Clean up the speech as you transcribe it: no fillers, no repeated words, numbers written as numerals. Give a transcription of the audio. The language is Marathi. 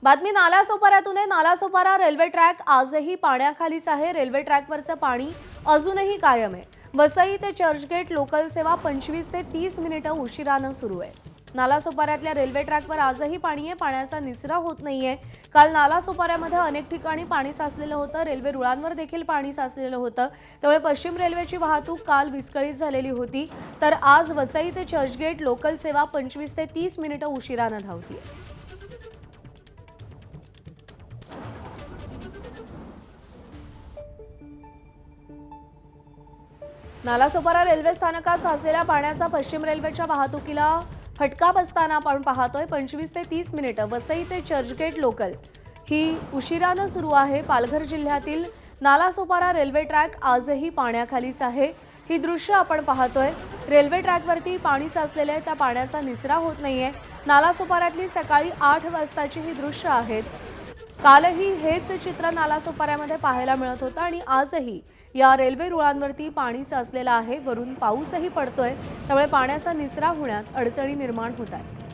बातमी नालासोपाऱ्यातून आहे। नालासोपारा रेल्वे ट्रॅक आजही पाण्याखालीच आहे। रेल्वे ट्रॅकवरचं पाणी अजूनही कायम आहे। वसई ते चर्चगेट लोकल सेवा 25 ते 30 मिनिटं उशिरानं सुरू आहे। नालासोपाऱ्यातल्या रेल्वे ट्रॅकवर आजही पाणी आहे। पाण्याचा निचरा होत नाहीये। काल नालासोपाऱ्यामध्ये अनेक ठिकाणी पाणी साचलेलं होतं। रेल्वे रुळांवर देखील पाणी साचलेलं होतं। त्यामुळे पश्चिम रेल्वेची वाहतूक काल विस्कळीत झालेली होती। तर आज वसई ते चर्चगेट लोकल सेवा 25 ते 30 मिनिटं उशिरानं धावतीये। नालासोपारा रेल्वे स्थानकात साचलेल्या पाण्याचा पश्चिम रेल्वेच्या वाहतुकीला फटका बसताना आपण पाहतोय। 25 ते 30 मिनिटं वसई ते चर्चगेट लोकल ही उशिरानं सुरू आहे। पालघर जिल्ह्यातील नालासोपारा रेल्वे ट्रॅक आजही पाण्याखालीच आहे। ही दृश्य आपण पाहतोय। रेल्वे ट्रॅकवरती पाणी साचलेले आहे। त्या पाण्याचा निचरा होत नाहीये। नालासोपाऱ्यातली सकाळी 8 वाजताची ही दृश्य आहेत। कालही हेच चित्र नालासोपाऱ्यामध्ये पाहायला मिळत होतं आणि आजही या रेल्वे रुळांवरती पाणी साचलेलं आहे। वरून पाऊसही पडतोय, त्यामुळे पाण्याचा निचरा होण्यात अडचणी निर्माण होत आहेत।